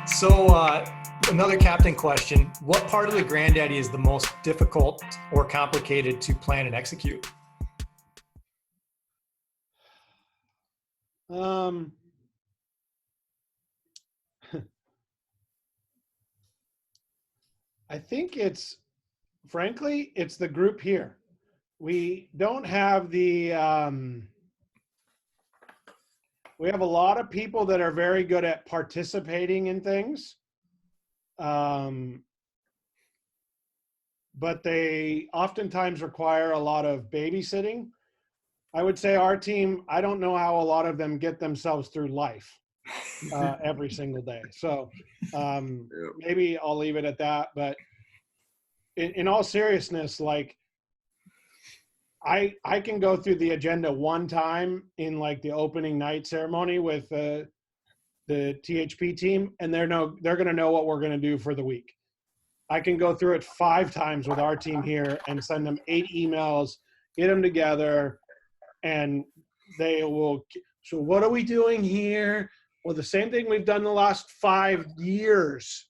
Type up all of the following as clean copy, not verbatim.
So, another captain question. What part of the Grandaddy is the most difficult or complicated to plan and execute? I think frankly, it's the group here. We don't have we have a lot of people that are very good at participating in things. But they oftentimes require a lot of babysitting. I would say our team, I don't know how a lot of them get themselves through life every single day. So maybe I'll leave it at that. But in all seriousness, like I can go through the agenda one time in like the opening night ceremony with the THP team, and they're going to know what we're going to do for the week. I can go through it 5 times with our team here and send them 8 emails, get them together, and they will. So what are we doing here? Well, the same thing we've done the last 5 years,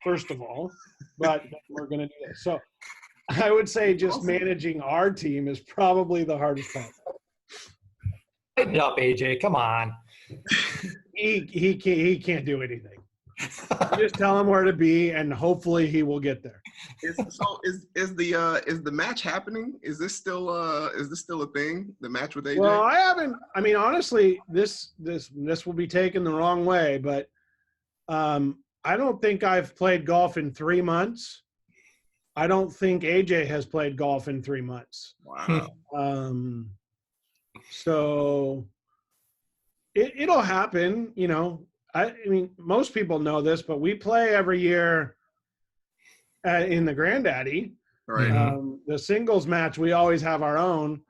first of all, but we're going to do this. So I would say just managing our team is probably the hardest part. Lighten it up, AJ. Come on. He can't do anything. You just tell him where to be, and hopefully he will get there. Is the match happening? Is this still a thing? The match with AJ? Well, I haven't. I mean, honestly, this will be taken the wrong way, but I don't think I've played golf in 3 months. I don't think AJ has played golf in 3 months. Wow. So it'll happen, you know. I mean, most people know this, but we play every year in the Grandaddy. Right. The singles match, we always have our own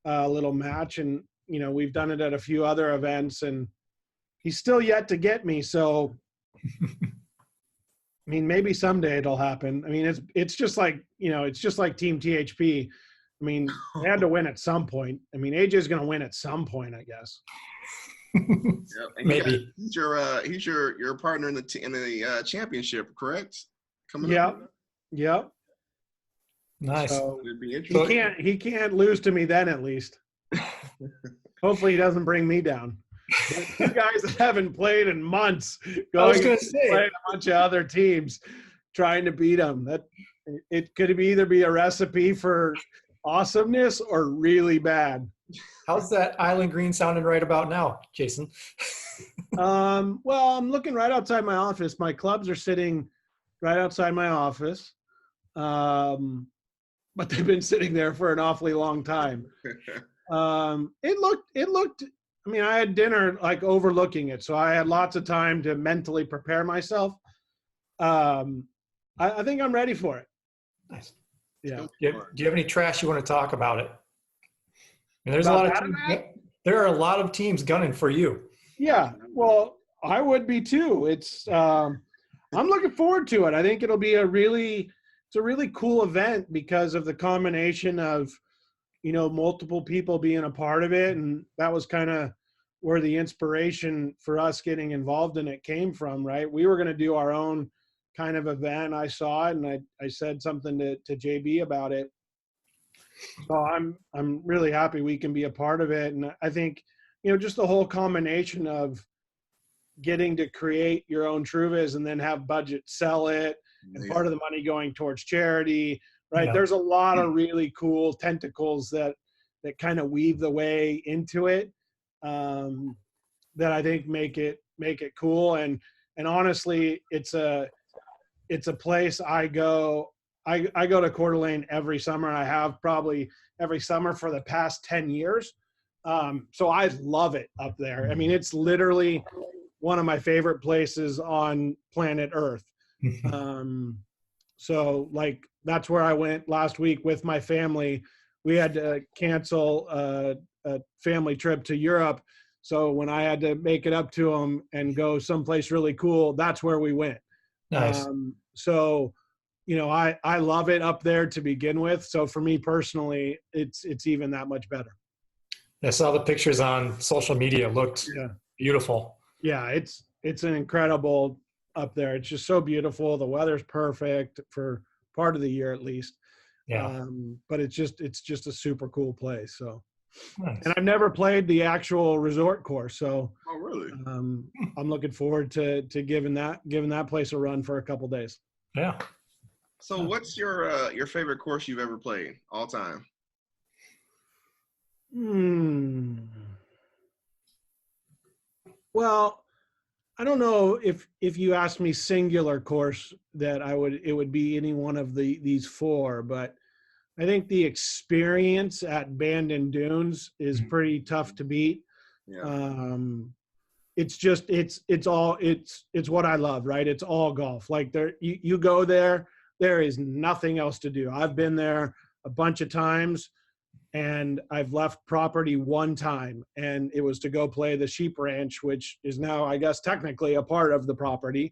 little match, and you know we've done it at a few other events, and he's still yet to get me. So, I mean, maybe someday it'll happen. I mean, it's just like it's just like Team THP. I mean, they had to win at some point. I mean, AJ's going to win at some point, I guess. Yep. Maybe he's your partner in the championship, correct? Coming up. Yep. Yep. Nice. So it'd be interesting. he can't lose to me then, at least. Hopefully he doesn't bring me down. But you guys that haven't played in months, going and playing a bunch of other teams, trying to beat them. That it could either be a recipe for awesomeness or really bad. How's that Island Green sounding right about now, Jason? Well, I'm looking right outside my office. My clubs are sitting right outside my office. But they've been sitting there for an awfully long time. It looked, I mean, I had dinner like overlooking it, so I had lots of time to mentally prepare myself. I think I'm ready for it. Nice. Yeah. Do you have any trash you want to talk about it? And there's there are a lot of teams gunning for you. Yeah. Well, I would be too. I'm looking forward to it. I think it'll be a really cool event because of the combination of, multiple people being a part of it. And that was kind of where the inspiration for us getting involved in it came from, right? We were going to do our own kind of event. I saw it and I said something to JB about it. So I'm really happy we can be a part of it. And I think, just the whole combination of getting to create your own Truvis and then have budget sell it and part of the money going towards charity, right? Yeah. There's a lot of really cool tentacles that kind of weave the way into it that I think make it cool. And honestly, it's a place I go to Coeur d'Alene every summer. I have probably every summer for the past 10 years. So I love it up there. I mean, it's literally one of my favorite places on planet Earth. So like, that's where I went last week with my family. We had to cancel a family trip to Europe. So when I had to make it up to them and go someplace really cool, that's where we went. Nice. So, I love it up there to begin with. So for me personally, it's even that much better. I saw the pictures on social media. It looked beautiful. Yeah, it's an incredible up there. It's just so beautiful. The weather's perfect for part of the year at least. Yeah. But it's just a super cool place. So, Nice. and I've never played the actual resort course, so Oh, really? I'm looking forward to giving that place a run for a couple days. Yeah. So, what's your favorite course you've ever played all time? Well, I don't know if you asked me singular course that it would be any one of these four, but I think the experience at Bandon Dunes is pretty tough to beat. Yeah. It's what I love, right? It's all golf. Like you go there is nothing else to do. I've been there a bunch of times, and I've left property one time, and it was to go play the sheep ranch, which is now, I guess, technically a part of the property.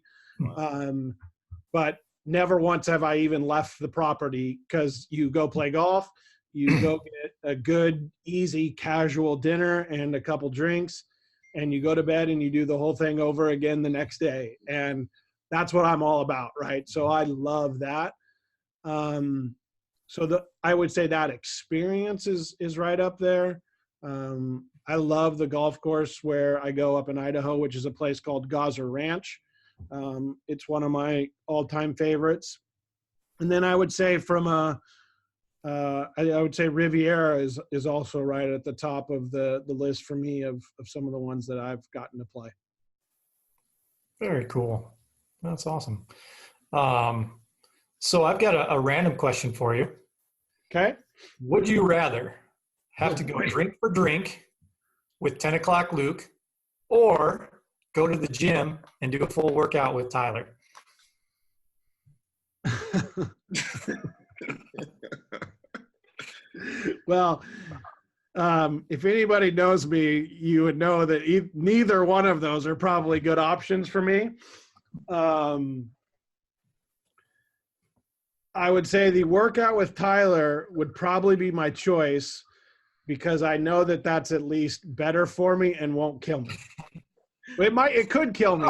But never once have I even left the property, because you go play golf, you go get a good, easy, casual dinner and a couple drinks, and you go to bed and you do the whole thing over again the next day. And that's what I'm all about, right? So I love that. I would say that experience is right up there. I love the golf course where I go up in Idaho, which is a place called Gosser Ranch. It's one of my all-time favorites. And then I would say I would say Riviera is also right at the top of the list for me of some of the ones that I've gotten to play. Very cool. That's awesome. So I've got a random question for you. Okay. Would you rather have to go drink for drink with 10 o'clock Luke, or go to the gym and do a full workout with Tyler? Well, if anybody knows me, you would know that neither one of those are probably good options for me. I would say the workout with Tyler would probably be my choice, because I know that that's at least better for me and won't kill me. It could kill me.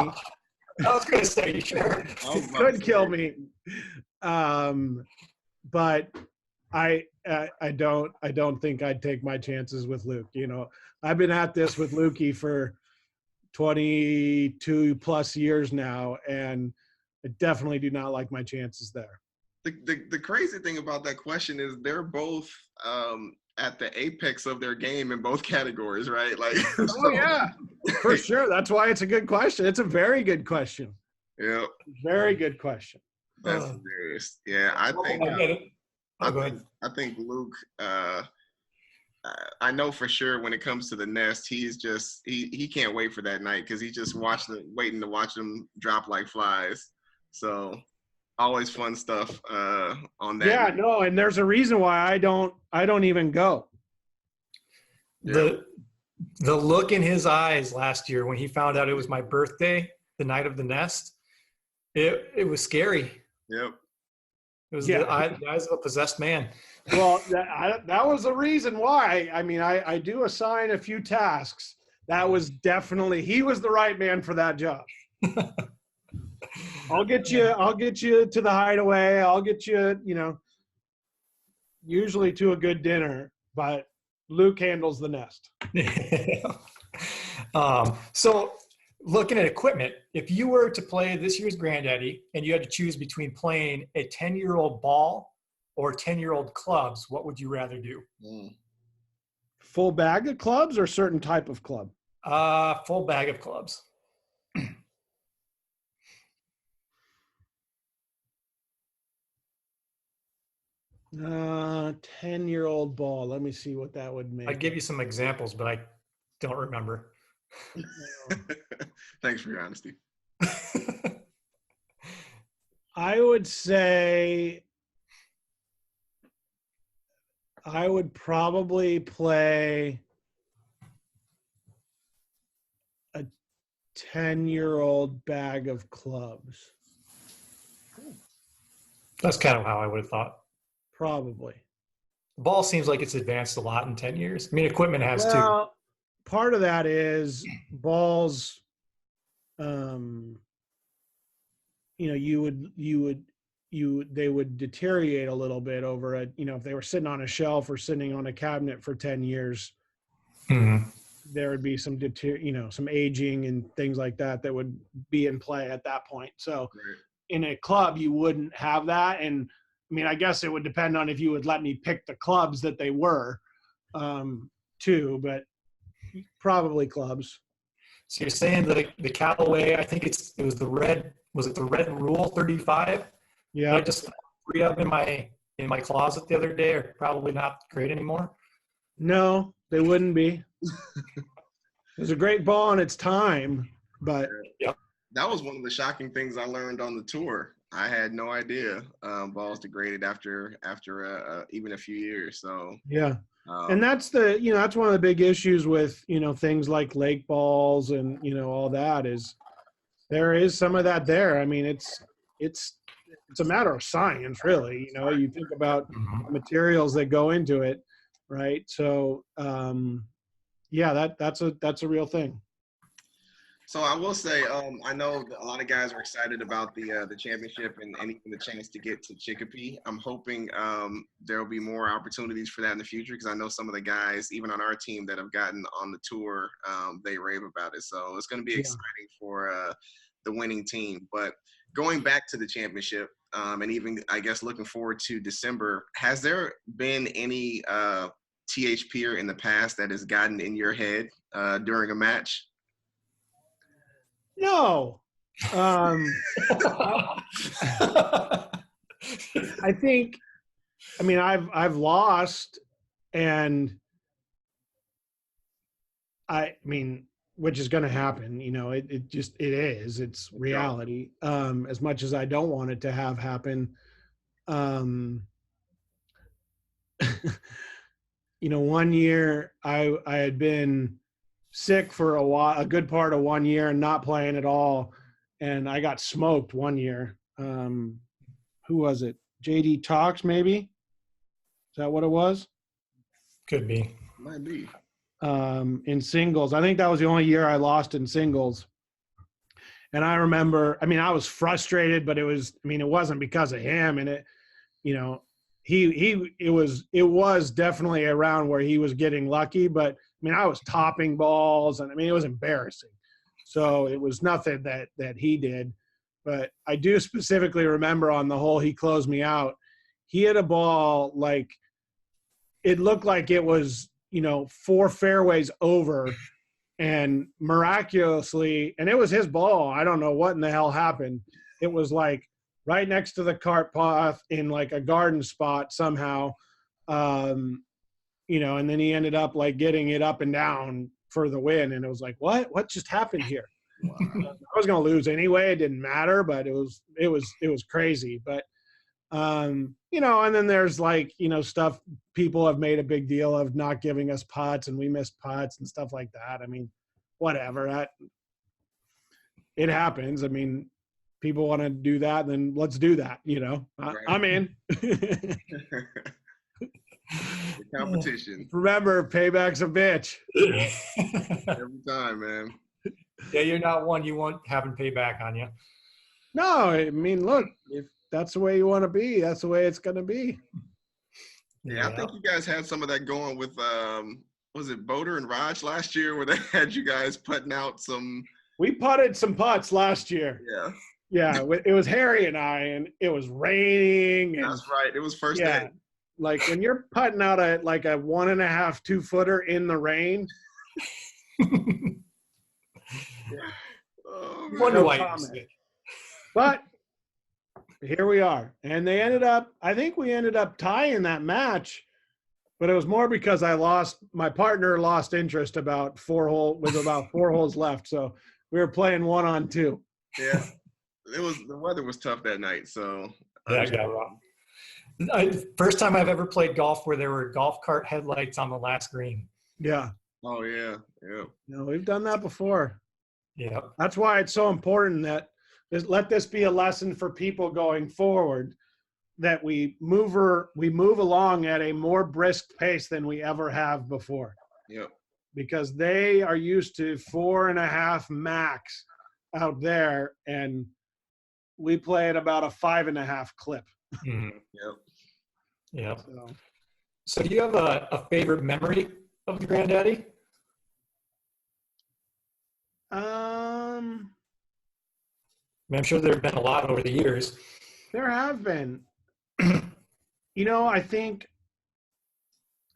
I was going to say, sure. It could kill me. But I don't think I'd take my chances with Luke. You know, I've been at this with Lukey for 22 plus years now, and I definitely do not like my chances there. The crazy thing about that question is they're both at the apex of their game in both categories, right? Like, oh yeah, for sure. That's why it's a good question. It's a very good question. Yeah, very good question. That's hilarious. Yeah, I think Luke. I know for sure when it comes to the nest, he's just he can't wait for that night, because he's just waiting to watch them drop like flies. So always fun stuff on that. Yeah, no, and there's a reason why I don't even go. The look in his eyes last year when he found out it was my birthday, the night of the nest, it was scary. Yep. It was the eyes of a possessed man. Well, that was the reason why. I mean, I do assign a few tasks. That was definitely, he was the right man for that job. I'll get you to the hideaway. I'll get you, usually to a good dinner, but Luke handles the nest. So looking at equipment, if you were to play this year's Grandaddy and you had to choose between playing a 10-year-old ball or 10-year-old clubs, what would you rather do? Full bag of clubs or certain type of club? Full bag of clubs. 10-year-old ball. Let me see what that would make. I'd give you some examples, but I don't remember. Thanks for your honesty. I would say I would probably play a 10-year-old bag of clubs. That's kind of how I would have thought. Probably. The ball seems like it's advanced a lot in 10 years. I mean, equipment has too. Part of that is balls. they would deteriorate a little bit over if they were sitting on a shelf or sitting on a cabinet for 10 years, there would be some some aging and things like that would be in play at that point. So in a club, you wouldn't have that. And I mean, I guess it would depend on if you would let me pick the clubs that they were too, but probably clubs. So you're saying the Callaway, I think it was the red, was it the red Rule 35? Yeah. I just 3 of them in my closet the other day are probably not great anymore. No, they wouldn't be. It was a great ball in its time, but yeah. That was one of the shocking things I learned on the tour. I had no idea balls degraded after even a few years. So yeah. And that's that's one of the big issues with, things like lake balls and, all that is there is some of that there. I mean, it's a matter of science, really. You think about materials that go into it, right? So, that's a real thing. So I will say, I know a lot of guys are excited about the championship and even the chance to get to Chicopee. I'm hoping there will be more opportunities for that in the future, because I know some of the guys, even on our team, that have gotten on the tour, they rave about it. So it's going to be exciting for the winning team. But going back to the championship, and even, I guess, looking forward to December, has there been any THPer in the past that has gotten in your head during a match? No. I think, I've lost, and which is going to happen, it is, it's reality. As much as I don't want it to have happen. One year I had been sick for a good part of 1 year and not playing at all. And I got smoked one year. Who was it? JD Talks, maybe? Is that what it was? Could be. Might be. In singles. I think that was the only year I lost in singles. And I remember, I was frustrated, but it wasn't because of him. And it was definitely a round where he was getting lucky, but I was topping balls, and it was embarrassing. So it was nothing that he did. But I do specifically remember on the hole he closed me out, he hit a ball like it looked like it was, 4 fairways over, and miraculously, and it was his ball. I don't know what in the hell happened. It was like right next to the cart path in like a garden spot somehow. And then he ended up like getting it up and down for the win. And it was like, what just happened here? Wow. I was going to lose anyway. It didn't matter, but it was crazy. But, and then there's like, stuff people have made a big deal of not giving us putts, and we missed putts and stuff like that. Whatever, it happens. People want to do that, then let's do that. Right. I'm in. The competition. Remember, payback's a bitch. Every time, man. Yeah, you're not one you want having payback on you. No, look, if that's the way you want to be, that's the way it's going to be. Yeah, I think you guys had some of that going with, was it Boder and Raj last year, where they had you guys putting out some. We putted some putts last year. Yeah. Yeah, it was Harry and I, and it was raining. And, that's right. It was first day. Like when you're putting out a 1.5, 2 footer in the rain. Oh, wonder why. But here we are, and I think we ended up tying that match, but it was more because my partner lost interest with about 4 holes left, so we were playing 1-on-2. Yeah, the weather was tough that night, so yeah, I got wrong. First time I've ever played golf where there were golf cart headlights on the last green. Yeah. Oh yeah. No, we've done that before. Yeah. That's why it's so important that let this be a lesson for people going forward, that we move along at a more brisk pace than we ever have before. Yep. Because they are used to 4.5 max out there, and we play at about a 5.5 clip. Mhm. Yep. Yeah. So, So do you have a favorite memory of the Granddaddy? I mean, I'm sure there have been a lot over the years. there have been, I think,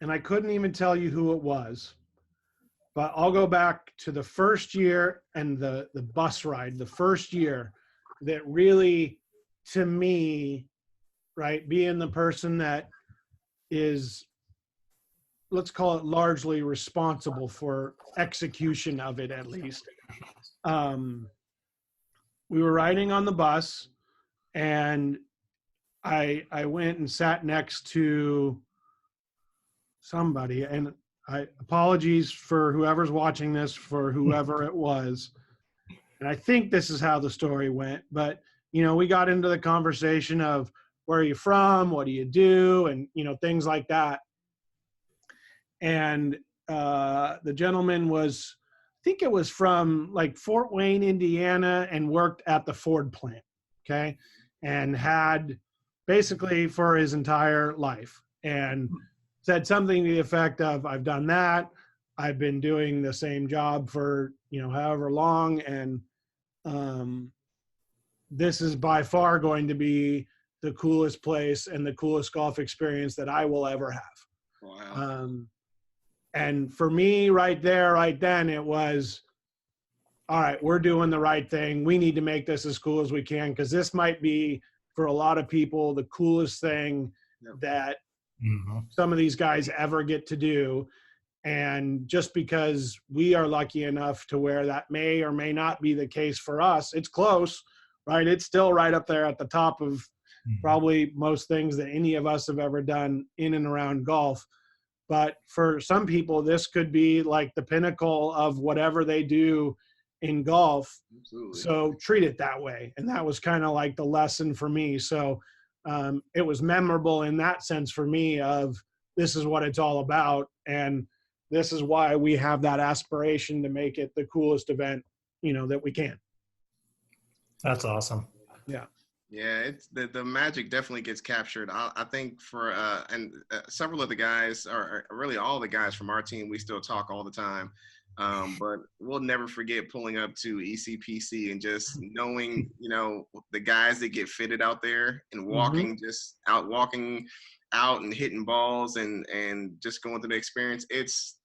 and I couldn't even tell you who it was, but I'll go back to the first year and the bus ride, the first year that really, to me, right, being the person that is, let's call it largely responsible for execution of it, at least. We were riding on the bus, and I went and sat next to somebody, and apologies for whoever's watching this, for whoever it was. And I think this is how the story went, but we got into the conversation of where are you from, what do you do, and things like that. And the gentleman was, I think it was from like Fort Wayne, Indiana, and worked at the Ford plant, okay, and had basically for his entire life, and said something to the effect of, I've done that, I've been doing the same job for however long, and this is by far going to be the coolest place and the coolest golf experience that I will ever have. Wow. And for me, right there, right then, it was, all right, we're doing the right thing. We need to make this as cool as we can, because this might be, for a lot of people, the coolest thing that some of these guys ever get to do. And just because we are lucky enough to where that may or may not be the case for us, it's close, right? It's still right up there at the top of probably most things that any of us have ever done in and around golf. But for some people, this could be like the pinnacle of whatever they do in golf. Absolutely. So treat it that way. And that was kind of like the lesson for me. So it was memorable in that sense for me of, this is what it's all about. And this is why we have that aspiration to make it the coolest event, that we can. That's awesome. Yeah. Yeah, it's the magic definitely gets captured. I think for several of the guys, or really all the guys from our team, we still talk all the time. But we'll never forget pulling up to ECPC and just knowing, the guys that get fitted out there and walking out and hitting balls and just going through the experience. It's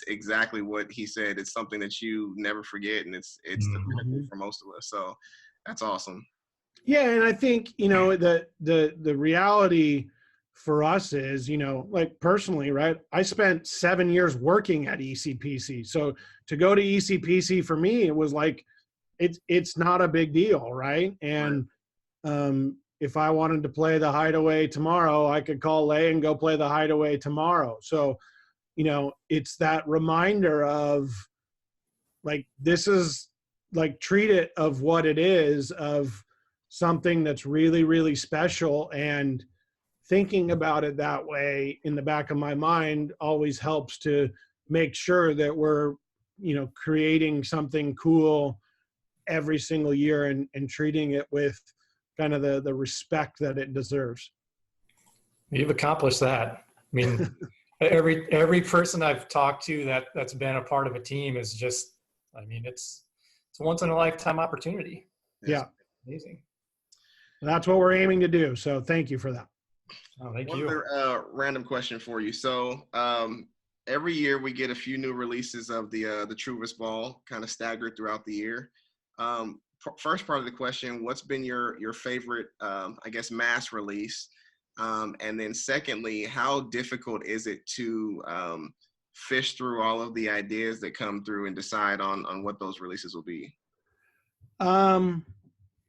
exactly what he said. It's something that you never forget, and it's the pinnacle for most of us. So that's awesome. Yeah, and I think the reality for us is, like personally, right? I spent 7 years working at ECPC, so to go to ECPC for me, it was like it's not a big deal, right? And if I wanted to play the Hideaway tomorrow, I could call Lay and go play the Hideaway tomorrow. So, it's that reminder of like, this is like, treat it of what it is, of something that's really, really special. And thinking about it that way in the back of my mind always helps to make sure that we're, creating something cool every single year and treating it with kind of the respect that it deserves. You've accomplished that. I mean, every person I've talked to that's been a part of a team is just, I mean, it's a once in a lifetime opportunity. Yeah. Amazing. That's what we're aiming to do. So thank you for that. Oh, thank One you. other random question for you. So every year we get a few new releases of the Truvis ball, kind of staggered throughout the year. First part of the question, what's been your favorite, I guess, mass release? And then secondly, how difficult is it to fish through all of the ideas that come through and decide on what those releases will be?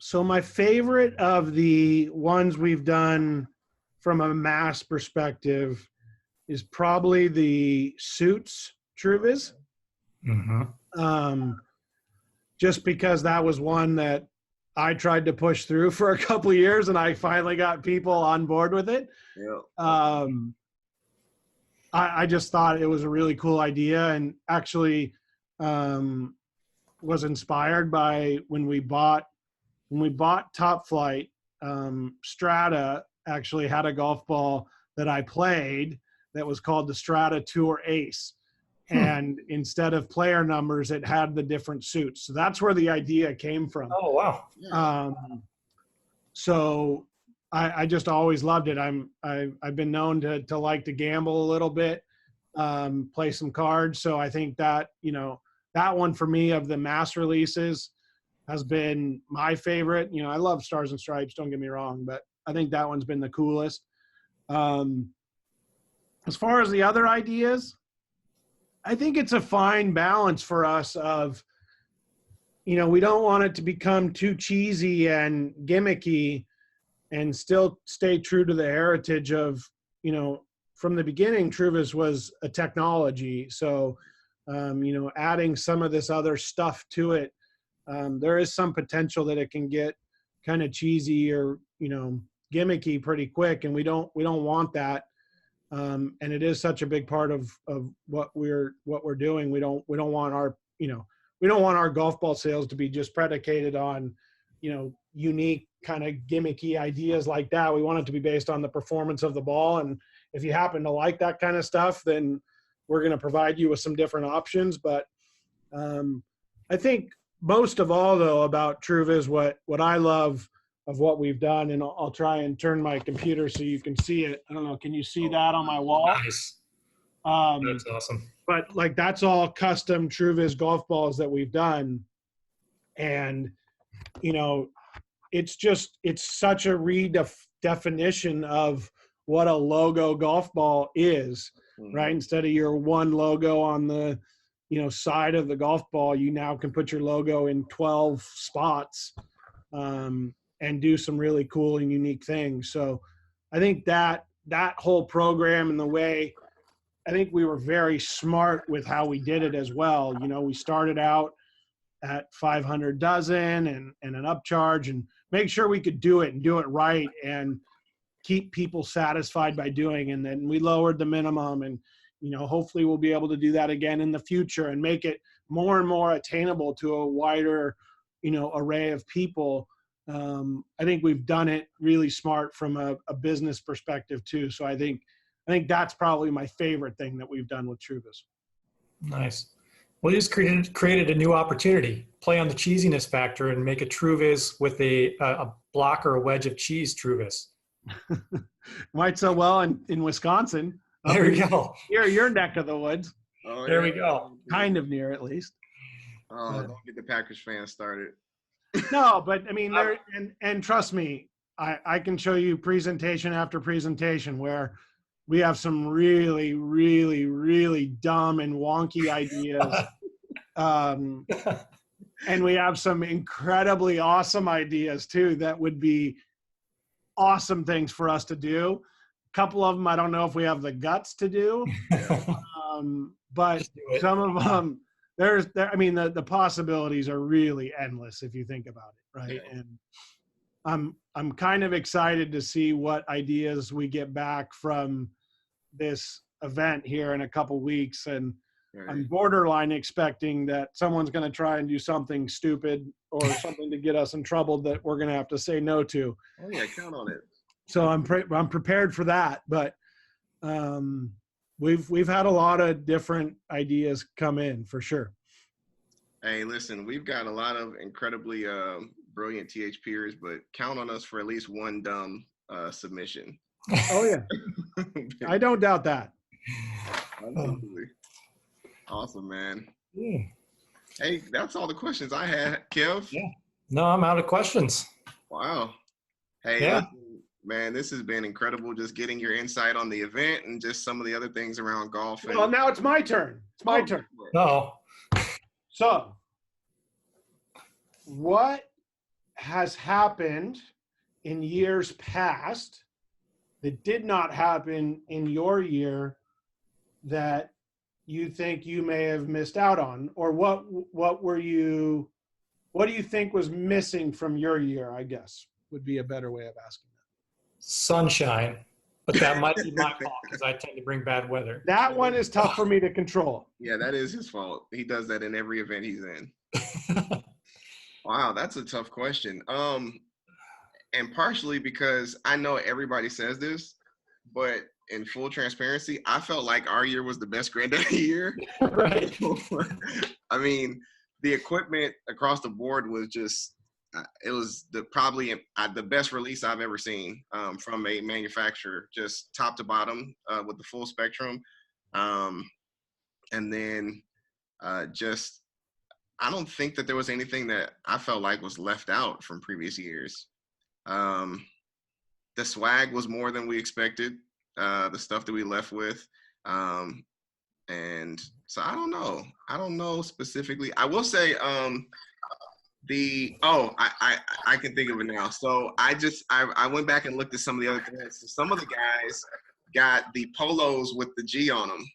So my favorite of the ones we've done from a mass perspective is probably the Suits Truvis. Just because that was one that I tried to push through for a couple of years, and I finally got people on board with it. Yeah. I just thought it was a really cool idea, and actually was inspired by when we bought when we bought Top Flight, Strata actually had a golf ball that I played that was called the Strata Tour Ace. And instead of player numbers, it had the different suits. So that's where the idea came from. Oh, wow. So I just always loved it. I've been known to like to gamble a little bit, play some cards. So I think that, you know, that one for me of the mass releases has been my favorite. You know, I love Stars and Stripes, don't get me wrong, but I think that one's been the coolest. As far as the other ideas, I think it's a fine balance for us of, you know, we don't want it to become too cheesy and gimmicky and still stay true to the heritage of, you know, from the beginning, Truvis was a technology. So, you know, adding some of this other stuff to it, there is some potential that it can get kind of cheesy or, you know, gimmicky pretty quick. And we don't want that. And it is such a big part of what we're doing. We don't want our, you know, we don't want our golf ball sales to be just predicated on, you know, unique kind of gimmicky ideas like that. We want it to be based on the performance of the ball. And if you happen to like that kind of stuff, then we're going to provide you with some different options. But I think most of all, though, about Truvis, what I love of what we've done, and I'll try and turn my computer so you can see it. I don't know. Can you see that on my wall? Nice. That's awesome. But like, that's all custom Truvis golf balls that we've done. And, you know, it's such a redefinition of what a logo golf ball is, right? Instead of your one logo on the, you know, side of the golf ball, you now can put your logo in 12 spots, and do some really cool and unique things. So I think that whole program and the way, I think we were very smart with how we did it as well. You know, we started out at 500 dozen and an upcharge, and make sure we could do it and do it right and keep people satisfied by doing. And then we lowered the minimum, and, you know, hopefully we'll be able to do that again in the future and make it more and more attainable to a wider, you know, array of people. I think we've done it really smart from a business perspective too. So I think that's probably my favorite thing that we've done with Truvis. Nice. Well, you just created a new opportunity. Play on the cheesiness factor and make a Truvis with a block or a wedge of cheese Truvis. Might sell well in Wisconsin. There we go. Your neck of the woods. Oh, there we go. Kind of near, at least. Oh, don't get the Packers fans started. No, but I mean, and trust me, I can show you presentation after presentation where we have some really, really, really dumb and wonky ideas. And we have some incredibly awesome ideas too that would be awesome things for us to do. A couple of them, I don't know if we have the guts to do, but some of them, I mean, the possibilities are really endless if you think about it, right? Yeah. And I'm kind of excited to see what ideas we get back from this event here in a couple weeks, and I'm borderline expecting that someone's going to try and do something stupid or something to get us in trouble that we're going to have to say no to. Oh yeah, count on it. So I'm prepared for that, but we've had a lot of different ideas come in for sure. Hey, listen, we've got a lot of incredibly brilliant THPers, but count on us for at least one dumb submission. Oh yeah, I don't doubt that. Absolutely. Awesome, man. Yeah. Hey, that's all the questions I had, Kev. Yeah. No, I'm out of questions. Wow. Hey, yeah. Listen, man, this has been incredible, just getting your insight on the event and just some of the other things around golf. Well, now it's my turn. It's my turn. No. So, what has happened in years past that did not happen in your year that you think you may have missed out on? Or what do you think was missing from your year, I guess, would be a better way of asking that. Sunshine, but that might be my fault because I tend to bring bad weather. That one is tough for me to control. Yeah, that is his fault. He does that in every event he's in. Wow, that's a tough question. And partially because I know everybody says this, but in full transparency, I felt like our year was the best Granddaddy year. Right. I mean, the equipment across the board was just it was probably the best release I've ever seen from a manufacturer, just top to bottom with the full spectrum, and then just I don't think that there was anything that I felt like was left out from previous years. Um, the swag was more than we expected. The stuff that we left with, and so I don't know. I don't know specifically. I will say I can think of it now. So I went back and looked at some of the other things. So some of the guys got the polos with the G on them.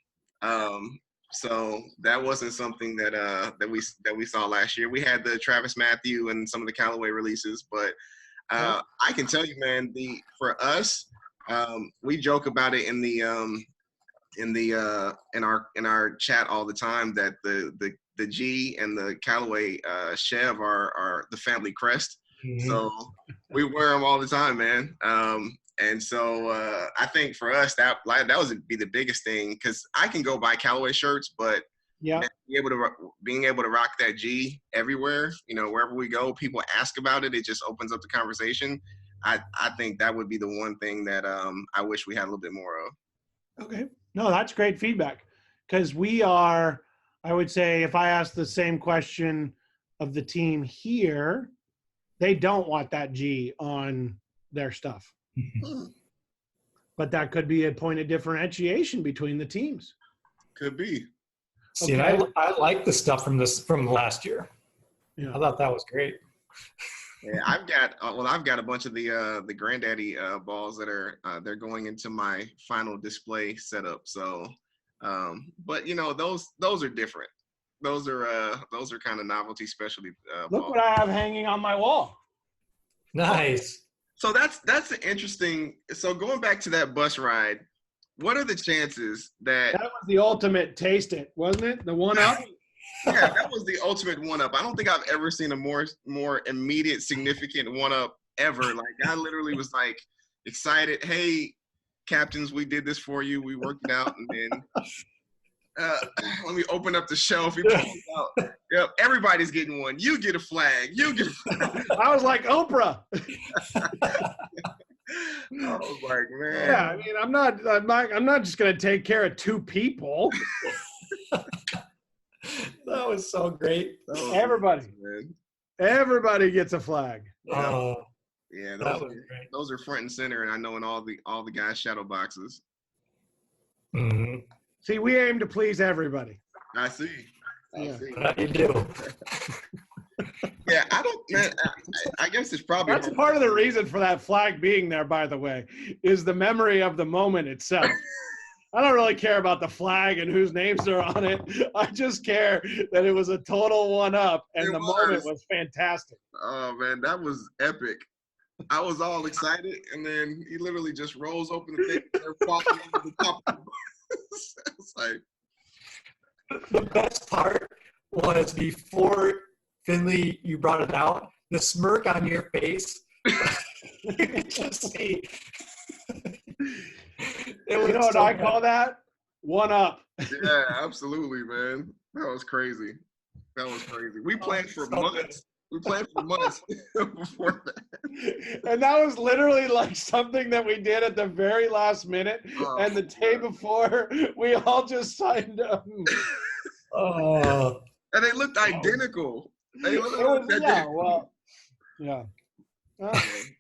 So that wasn't something that we saw last year. We had the Travis Matthew and some of the Callaway releases, but I can tell you, man, for us, we joke about it in our chat all the time that the G and the Callaway Chev are the family crest. Mm-hmm. So we wear them all the time, man. And so I think for us that would be the biggest thing, because I can go buy Callaway shirts, but Yeah. being able to rock that G everywhere, wherever we go, people ask about it. It just opens up the conversation. I think that would be the one thing that I wish we had a little bit more of. Okay. No, that's great feedback, because I would say if I ask the same question of the team here, they don't want that G on their stuff. But that could be a point of differentiation between the teams. Could be. See, Okay. I like the stuff from last year. Yeah. I thought that was great. Yeah, I've got a bunch of the Grandaddy balls that are they're going into my final display setup. So, but those are different. Those are kind of novelty specialty Look balls. what I have hanging on my wall. Nice. So that's an interesting. So going back to that bus ride, what are the chances that That was the ultimate taste it, wasn't it? The one up. Yeah, that was the ultimate one-up. I don't think I've ever seen a more immediate, significant one-up ever. Like, I literally was like excited. Hey, captains, we did this for you. We worked it out, and then let me open up the shelf. He pulls it out. Yep, everybody's getting one. You get a flag. You get a flag. I was like Oprah. I was like, man. Yeah, I mean, I'm not just gonna take care of two people. That was so great. Everybody gets a flag. Yeah, Those are front and center, and I know in all the guys' shadow boxes. Mm-hmm. See, we aim to please everybody. I see. How you do? Yeah, I guess it's probably That's part of the reason for that flag being there, by the way, is the memory of the moment itself. I don't really care about the flag and whose names are on it. I just care that it was a total one-up, and the moment was fantastic. Oh, man, that was epic. I was all excited, and then he literally just rolls open the thing and they're falling over the top of the bus. It's like, The best part was before Finley, you brought it out, the smirk on your face. You could just see. You know what I call that? One up. Yeah, absolutely, man. That was crazy. We planned for months. We planned for months before that. And that was literally like something that we did at the very last minute. And the day before, we all just signed up. Oh. And they looked identical. They looked identical. Yeah.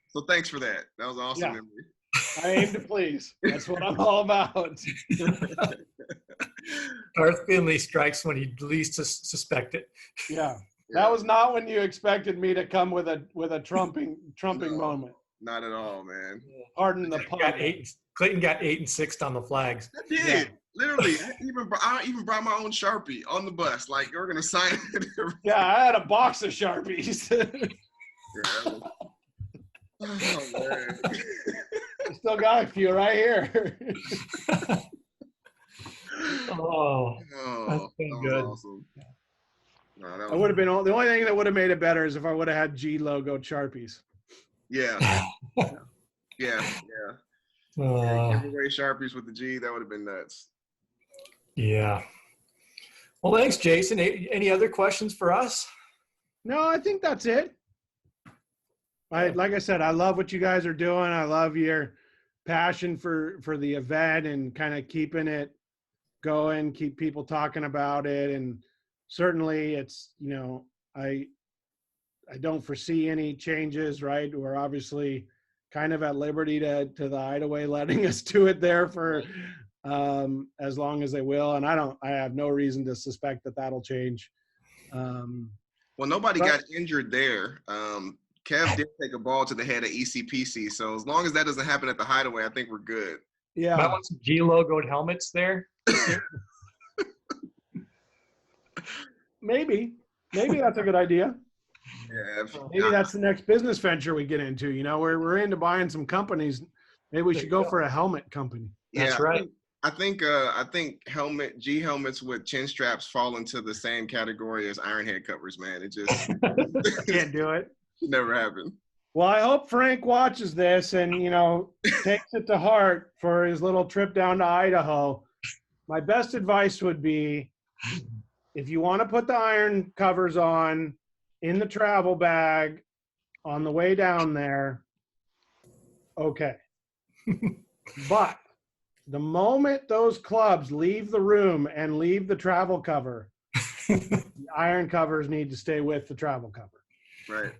So thanks for that. That was awesome memory. I aim to please. That's what I'm all about. Darth Finley strikes when he least suspect it. Yeah. That was not when you expected me to come with a trumping moment. Not at all, man. Pardon the pun. Clayton got 8 and 6 on the flags. I did. Yeah. Literally. I even brought my own Sharpie on the bus. Like, we're going to sign it. Yeah, I had a box of Sharpies. Oh, man. I still got a few right here. Oh, that's been good. Awesome. that I would have been the only thing that would have made it better is if I would have had G logo Sharpies. Yeah. Yeah. Give away Sharpies with the G. That would have been nuts. Yeah. Well, thanks, Jason. Any other questions for us? No, I think that's it. Like I said, I love what you guys are doing. I love your passion for the event and kind of keeping it going, keep people talking about it. And certainly it's, I don't foresee any changes, right? We're obviously kind of at liberty to the Hideaway letting us do it there for as long as they will. And I have no reason to suspect that that'll change. Well, nobody got injured there. Kev did take a ball to the head of ECPC. So as long as that doesn't happen at the Hideaway, I think we're good. Yeah. Might want some G logoed helmets there. Maybe that's a good idea. Yeah. Maybe that's the next business venture we get into. We're into buying some companies. Maybe we should go for a helmet company. That's right. I think G helmets with chin straps fall into the same category as iron head covers, man. It just can't do it. Never happened. Well, I hope Frank watches this and, takes it to heart for his little trip down to Idaho. My best advice would be, if you want to put the iron covers on in the travel bag on the way down there, okay. But the moment those clubs leave the room and leave the travel cover, the iron covers need to stay with the travel cover. Right.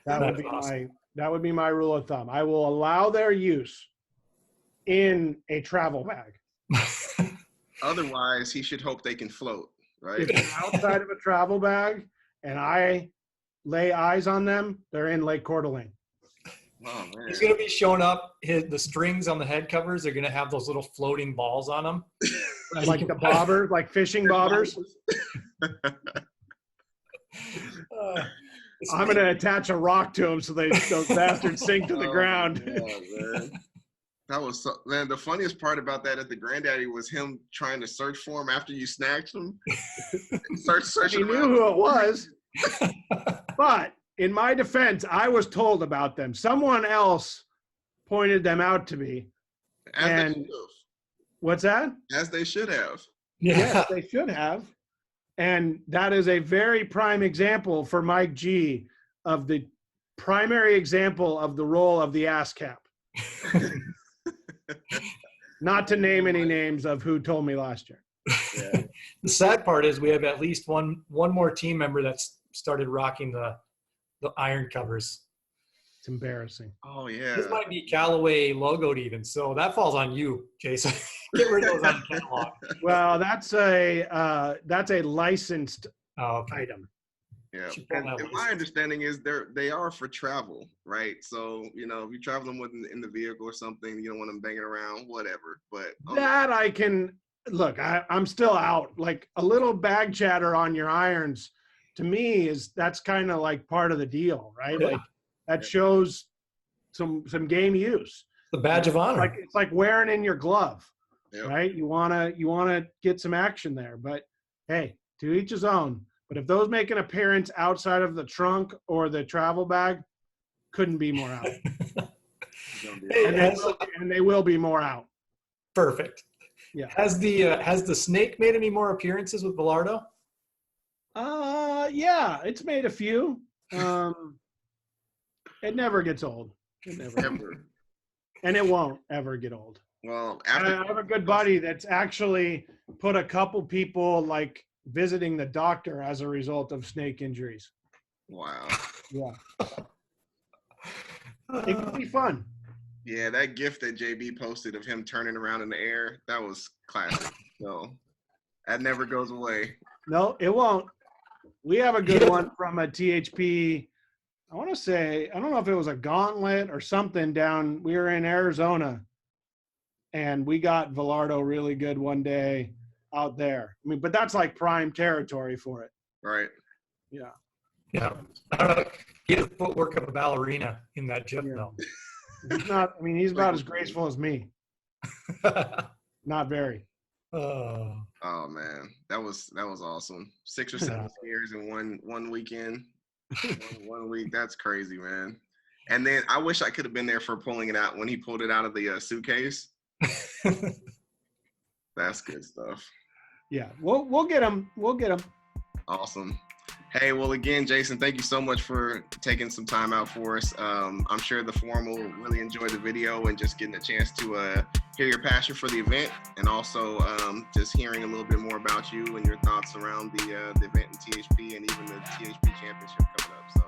That would be my rule of thumb. I will allow their use in a travel bag. Otherwise, he should hope they can float, right? If they're outside of a travel bag and I lay eyes on them, they're in Lake Coeur d'Alene. Oh, man. He's going to be showing up. The strings on the head covers are going to have those little floating balls on them. Like the bobbers, like fishing bobbers. I'm going to attach a rock to them so those bastards sink to the ground. Yeah, man. That was the funniest part about that at the Grandaddy was him trying to search for him after you snatched him. Search. He knew who it was. But in my defense, I was told about them. Someone else pointed them out to me. What's that? As they should have. Yeah. Yes, they should have. And that is a very prime example for Mike G of the primary example of the role of the ass cap. Not to name any names of who told me last year. Yeah. The sad part is we have at least one more team member that's started rocking the iron covers. It's embarrassing. Oh yeah. This might be Callaway logoed even, so that falls on you, Jason. Get rid of those on the catalog. Well, that's a licensed item. Yeah. And my understanding is they are for travel, right? So, if you're traveling with in the vehicle or something, you don't want them banging around, whatever. But that I can look, I'm still out. Like a little bag chatter on your irons to me that's kind of like part of the deal, right? Yeah. Like that shows some game use. The badge of honor. It's like wearing in your glove. Yep. Right? You wanna get some action there. But hey, to each his own. But if those make an appearance outside of the trunk or the travel bag, couldn't be more out. And they will be more out. Perfect. Yeah. Has the snake made any more appearances with Velardo? Yeah, it's made a few. It never gets old. It never. Ever. And it won't ever get old. Well, I have a good buddy that's actually put a couple people like visiting the doctor as a result of snake injuries. Wow. Yeah. It could be fun. Yeah, that gift that JB posted of him turning around in the air, that was classic. So that never goes away. No, it won't. We have a good one from a THP. I want to say, I don't know if it was a gauntlet or something down. We were in Arizona and we got Velardo really good one day out there. I mean, but that's like prime territory for it. Right. Yeah. Yeah. He has the footwork of a ballerina in that gym, though. He's about as graceful as me. Not very. Oh, Oh man, that was awesome. 6 or 7 scares in one weekend, one week. That's crazy, man. And then I wish I could have been there for pulling it out when he pulled it out of the suitcase. That's good stuff. Yeah, we'll get him. We'll get him. Awesome. Hey, well, again, Jason, thank you so much for taking some time out for us. I'm sure the forum will really enjoy the video and just getting a chance to hear your passion for the event, and also just hearing a little bit more about you and your thoughts around the event in THP and even the THP championship coming up. So